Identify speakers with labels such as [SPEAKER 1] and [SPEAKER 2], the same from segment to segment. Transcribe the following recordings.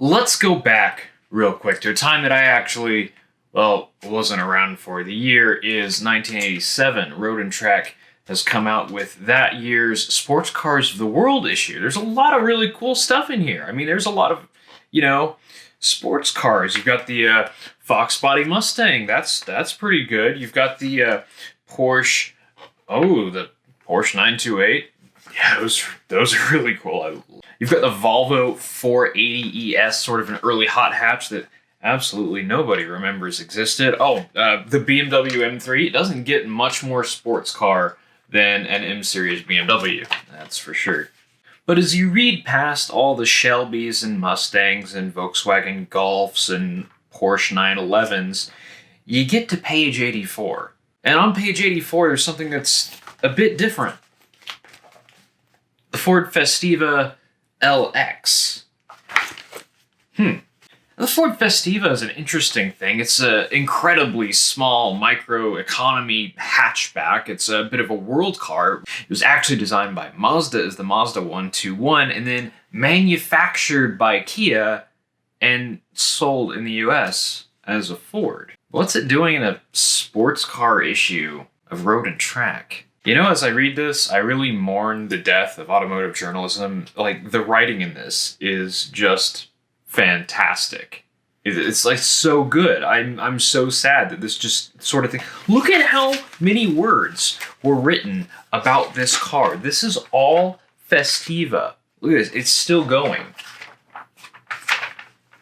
[SPEAKER 1] Let's go back real quick to a time that I actually, wasn't around for. The year is 1987. Road and Track has come out with that year's Sports Cars of the World issue. There's a lot of really cool stuff in here. I mean, there's a lot of, sports cars. You've got the Fox Body Mustang. That's pretty good. You've got the Porsche. Oh, the Porsche 928. Yeah, those are really cool. You've got the Volvo 480 ES, sort of an early hot hatch that absolutely nobody remembers existed. Oh, the BMW M3. It doesn't get much more sports car than an M-Series BMW, that's for sure. But as you read past all the Shelbys and Mustangs and Volkswagen Golfs and Porsche 911s, you get to page 84. And on page 84, there's something that's a bit different. The Ford Festiva LX. The Ford Festiva is an interesting thing. It's an incredibly small micro-economy hatchback. It's a bit of a world car. It was actually designed by Mazda as the Mazda 121 and then manufactured by Kia and sold in the US as a Ford. What's it doing in a sports car issue of Road and Track? As I read this, I really mourn the death of automotive journalism. Like, the writing in this is just fantastic. It's like so good. I'm so sad that this just sort of thing. Look at how many words were written about this car. This is all Festiva. Look at this. It's still going.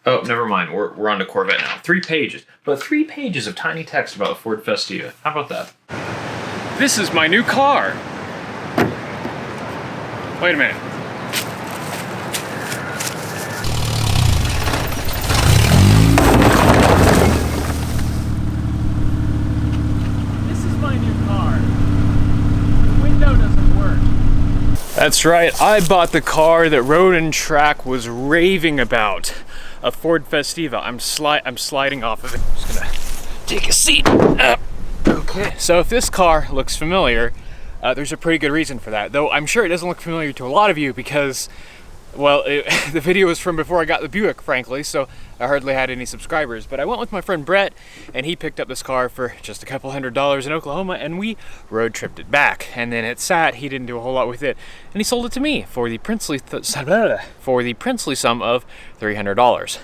[SPEAKER 1] Oh, never mind. We're on to Corvette now. 3 pages. But 3 pages of tiny text about the Ford Festiva. How about that? This is my new car. Wait a minute. This is my new car. The window doesn't work. That's right. I bought the car that Road and Track was raving about. A Ford Festiva. I'm sliding off of it. I'm just gonna take a seat. Okay. So if this car looks familiar, there's a pretty good reason for that. Though I'm sure it doesn't look familiar to a lot of you because, the video was from before I got the Buick, frankly, so I hardly had any subscribers. But I went with my friend Brett, and he picked up this car for just a couple $100s in Oklahoma, and we road tripped it back. And then it sat. He didn't do a whole lot with it, and he sold it to me for the princely sum of $300.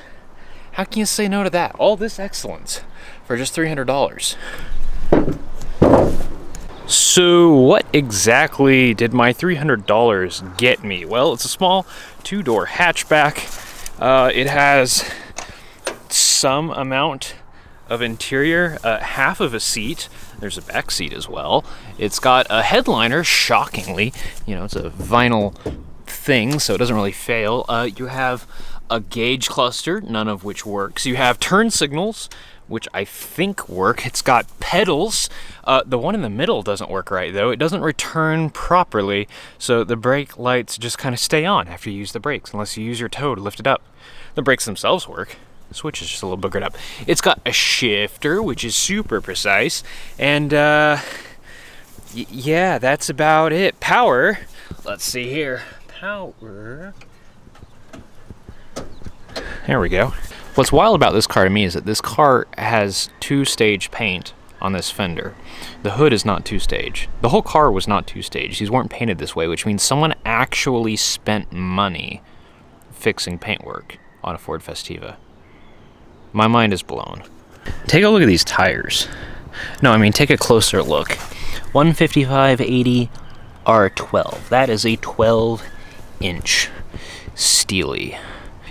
[SPEAKER 1] How can you say no to that? All this excellence for just $300. So what exactly did my $300 get me? Well, it's a small 2-door hatchback. It has some amount of interior, half of a seat. There's a back seat as well. It's got a headliner, shockingly. It's a vinyl thing, so it doesn't really fail. You have a gauge cluster, none of which works. You have turn signals, which I think work. It's got pedals. The one in the middle doesn't work right, though. It doesn't return properly, so the brake lights just kind of stay on after you use the brakes, unless you use your toe to lift it up. The brakes themselves work. The switch is just a little boogered up. It's got a shifter, which is super precise, and yeah, that's about it. Power. Let's see here. Power. There we go. What's wild about this car to me is that this car has 2-stage paint on this fender. The hood is not 2-stage. The whole car was not 2-stage. These weren't painted this way, which means someone actually spent money fixing paintwork on a Ford Festiva. My mind is blown. Take a look at these tires. No, I mean, take a closer look. 155/80 R12. That is a 12-inch Steely.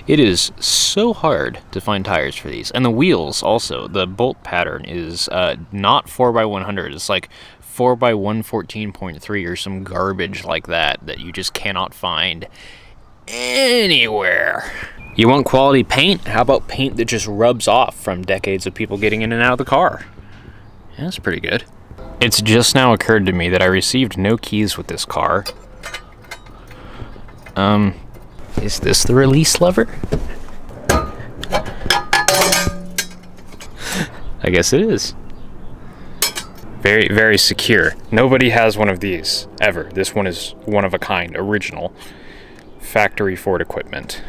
[SPEAKER 1] It is so hard to find tires for these. And the wheels also, the bolt pattern is not 4x100. It's like 4x114.3 or some garbage like that you just cannot find anywhere. You want quality paint? How about paint that just rubs off from decades of people getting in and out of the car? Yeah, that's pretty good. It's just now occurred to me that I received no keys with this car. Is this the release lever? I guess it is. Very, very secure. Nobody has one of these, ever. This one is one of a kind, original. Factory Ford equipment.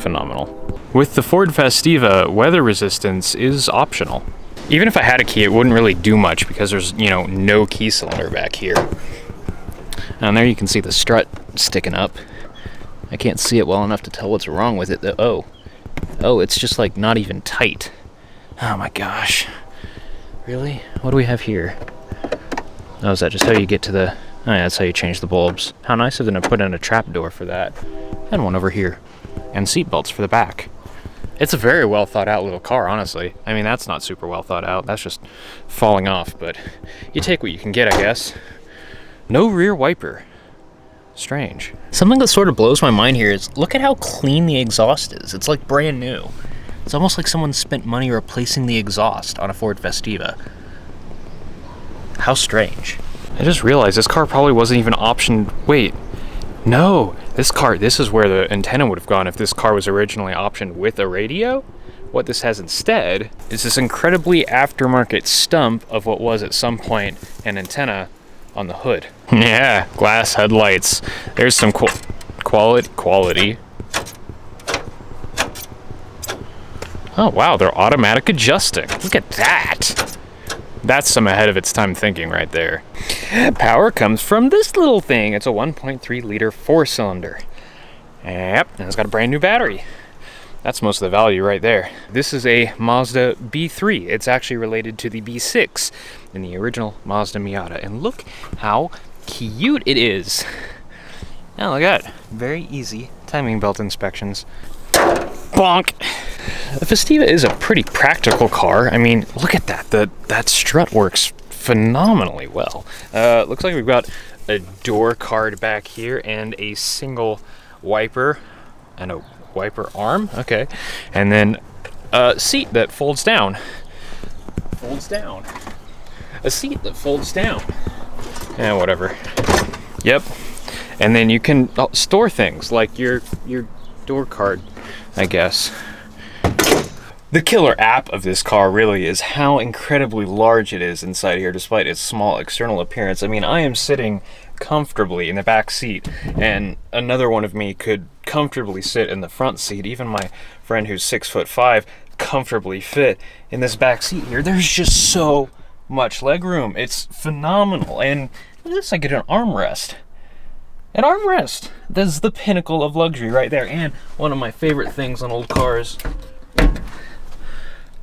[SPEAKER 1] phenomenal. With the Ford Festiva, weather resistance is optional. Even if I had a key, it wouldn't really do much because there's, you know, no key cylinder back here. And there you can see the strut sticking up. I can't see it well enough to tell what's wrong with it though. Oh, it's just like not even tight. Oh my gosh. Really? What do we have here? Oh, is that just how you get to the... Oh yeah, that's how you change the bulbs. How nice of them to put in a trap door for that. And one over here. And seat belts for the back. It's a very well thought out little car, honestly. I mean, that's not super well thought out. That's just falling off, but you take what you can get, I guess. No rear wiper. Strange. Something that sort of blows my mind here is look at how clean the exhaust is. It's like brand new. It's almost like someone spent money replacing the exhaust on a Ford Festiva. How strange. I just realized this car probably wasn't even optioned. Wait, no, this is where the antenna would have gone if this car was originally optioned with a radio. What this has instead is this incredibly aftermarket stump of what was at some point an antenna on the hood. Yeah, glass headlights. There's some quality. Oh wow, they're automatic adjusting. Look at that. That's some ahead of its time thinking right there. Power comes from this little thing. It's a 1.3 liter 4-cylinder. Yep, and it's got a brand new battery. That's most of the value right there. This is a Mazda B3. It's actually related to the B6 in the original Mazda Miata. And look how cute it is. Now look at that. Very easy timing belt inspections. Bonk. The Festiva is a pretty practical car. I mean, look at that. That strut works phenomenally well. Looks like we've got a door card back here and a single wiper and a wiper arm. Okay. And then a seat that folds down. A seat that folds down. Yeah, whatever. Yep. And then you can store things like your door card, I guess. The killer app of this car really is how incredibly large it is inside here despite its small external appearance. I mean, I am sitting comfortably in the back seat and another one of me could comfortably sit in the front seat. Even my friend who's 6'5" comfortably fit in this back seat here. There's just so much legroom. It's phenomenal. And look at this, I get an armrest. An armrest. That's the pinnacle of luxury right there. And one of my favorite things on old cars,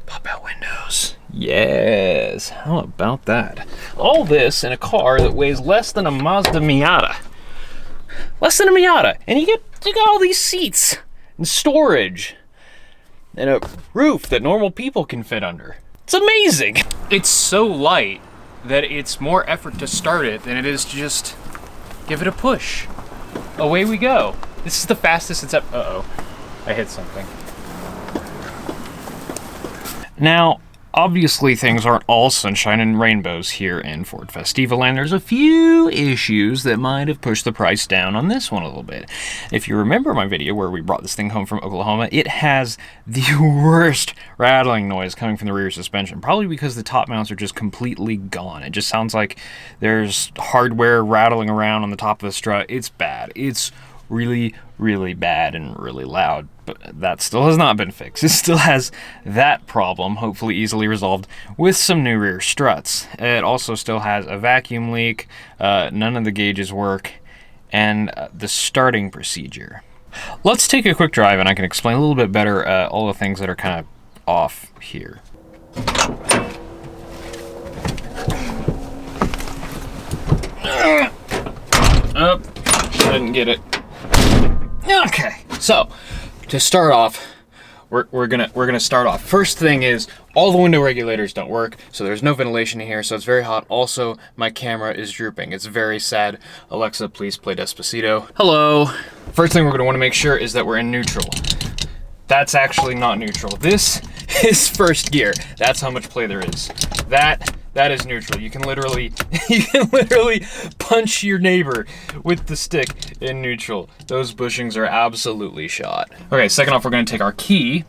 [SPEAKER 1] pop-out windows. Yes, how about that? All this in a car that weighs less than a Mazda Miata. Less than a Miata. And you got all these seats and storage and a roof that normal people can fit under. It's amazing. It's so light that it's more effort to start it than it is to just give it a push. Away we go. This is the fastest it's ever. Uh-oh, I hit something. Now, obviously things aren't all sunshine and rainbows here in Ford Festiva land. There's a few issues that might have pushed the price down on this one a little bit. If you remember my video where we brought this thing home from Oklahoma, it has the worst rattling noise coming from the rear suspension, probably because the top mounts are just completely gone. It just sounds like there's hardware rattling around on the top of the strut. It's bad. It's really, really bad and really loud, but that still has not been fixed. It still has that problem, hopefully easily resolved, with some new rear struts. It also still has a vacuum leak, none of the gauges work, and the starting procedure. Let's take a quick drive and I can explain a little bit better all the things that are kind of off here. Oh, didn't get it. Okay, so to start off, we're gonna start off. First thing is all the window regulators don't work, so there's no ventilation in here, so it's very hot. Also, my camera is drooping. It's very sad. Alexa, please play Despacito. Hello. First thing we're gonna want to make sure is that we're in neutral. That's actually not neutral. This is first gear. That's how much play there is. That is neutral. You can literally punch your neighbor with the stick in neutral. Those bushings are absolutely shot. Okay, second off, we're gonna take our key.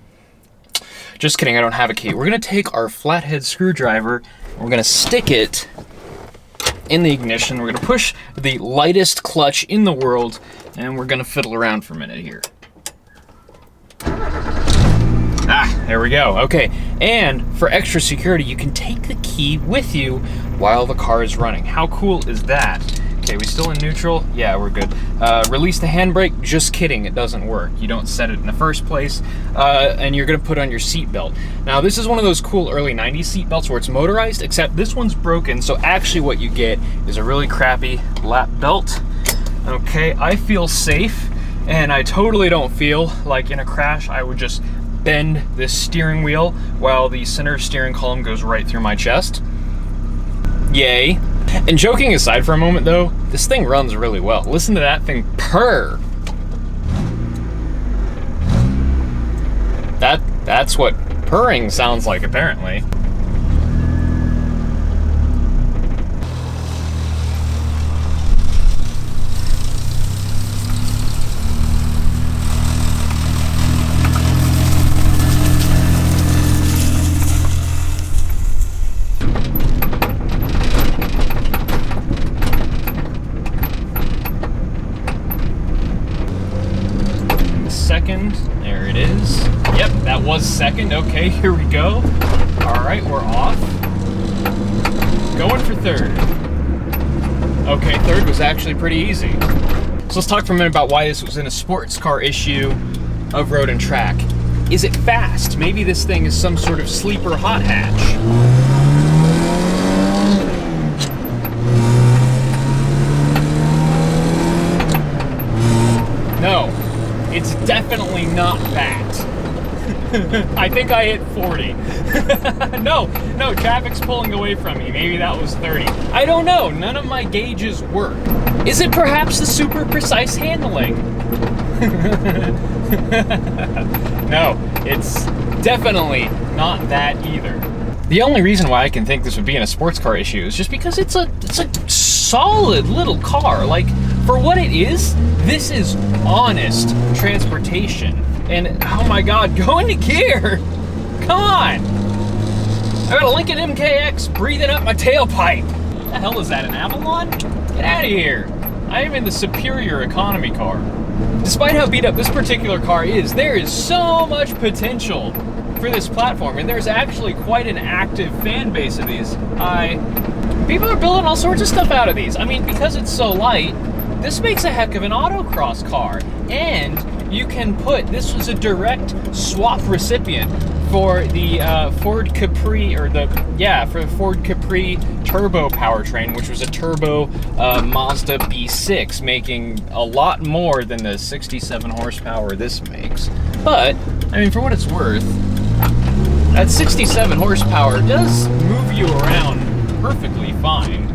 [SPEAKER 1] Just kidding, I don't have a key. We're gonna take our flathead screwdriver, we're gonna stick it in the ignition. We're gonna push the lightest clutch in the world, and we're gonna fiddle around for a minute here. Ah, there we go. Okay, and for extra security, you can take the key with you while the car is running. How cool is that? Okay, we still in neutral? Yeah, we're good. Release the handbrake? Just kidding, it doesn't work. You don't set it in the first place, and you're gonna put on your seatbelt. Now, this is one of those cool early 90s seatbelts where it's motorized, except this one's broken, so actually what you get is a really crappy lap belt. Okay, I feel safe, and I totally don't feel like in a crash I would just bend this steering wheel while the center steering column goes right through my chest. Yay. And joking aside for a moment though, this thing runs really well. Listen to that thing purr. That's what purring sounds like apparently. Second, there it is. Yep, that was second. Okay, here we go. All right, we're off. Going for third. Okay, third was actually pretty easy. So let's talk for a minute about why this was in a sports car issue of Road and Track. Is it fast? Maybe this thing is some sort of sleeper hot hatch. No. It's definitely not that. I think I hit 40. No, traffic's pulling away from me. Maybe that was 30. I don't know. None of my gauges work. Is it perhaps the super precise handling? No, it's definitely not that either. The only reason why I can think this would be in a sports car issue is just because it's a solid little car. Like, for what it is, this is honest transportation. And oh my god, go into gear! Come on! I got a Lincoln MKX breathing up my tailpipe. What the hell is that, an Avalon? Get out of here! I am in the superior economy car. Despite how beat up this particular car is, there is so much potential for this platform, and there's actually quite an active fan base of these. People are building all sorts of stuff out of these. I mean, because it's so light, this makes a heck of an autocross car. And you can put, this was a direct swap recipient for the Ford Capri, for the Ford Capri turbo powertrain, which was a turbo Mazda B3, making a lot more than the 67 horsepower this makes. But, I mean, for what it's worth, that 67 horsepower does move you around perfectly fine.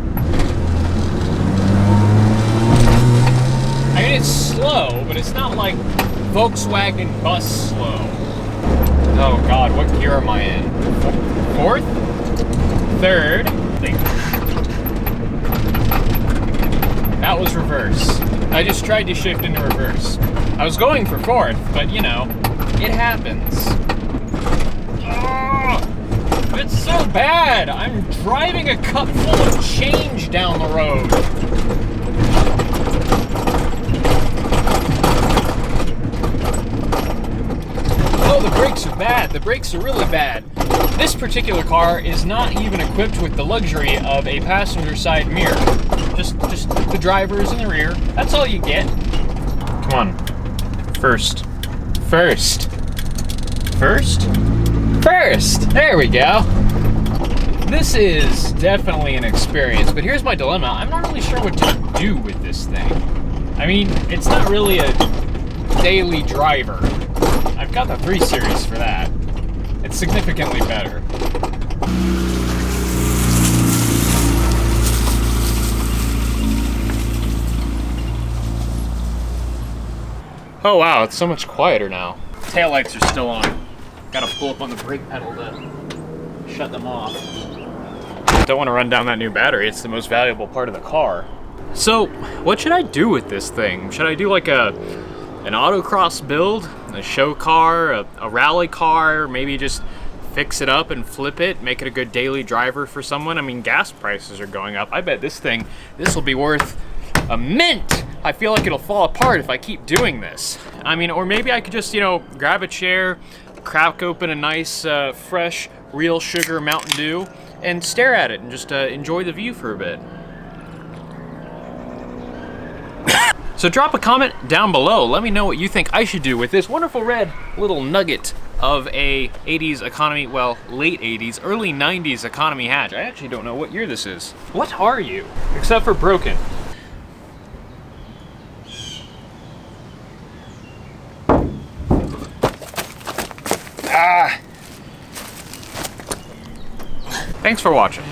[SPEAKER 1] I mean, it's slow, but it's not like Volkswagen bus slow. Oh god, what gear am I in? Fourth? Third? That was reverse. I just tried to shift into reverse. I was going for fourth, but you know, it happens. It's so bad! I'm driving a cup full of change down the road. Oh, the brakes are bad. The brakes are really bad. This particular car is not even equipped with the luxury of a passenger side mirror. Just the driver's in the rear. That's all you get. Come on. First. There we go. This is definitely an experience, but here's my dilemma. I'm not really sure what to do with this thing. I mean, it's not really a daily driver. I've got the 3 Series for that. It's significantly better. Oh wow, it's so much quieter now. Taillights are still on. Gotta pull up on the brake pedal to shut them off. Don't want to run down that new battery. It's the most valuable part of the car. So, what should I do with this thing? Should I do like an autocross build? A show car? A rally car? Maybe just fix it up and flip it? Make it a good daily driver for someone? I mean, gas prices are going up. I bet this will be worth a mint I feel like it'll fall apart if I keep doing this. I mean, or maybe I could just, you know, grab a chair, crack open a nice, fresh, real sugar Mountain Dew, and stare at it and just enjoy the view for a bit. So drop a comment down below. Let me know what you think I should do with this wonderful red little nugget of a 80s economy, well, late 80s, early 90s economy hatch. I actually don't know what year this is. What are you? Except for broken. Thanks for watching.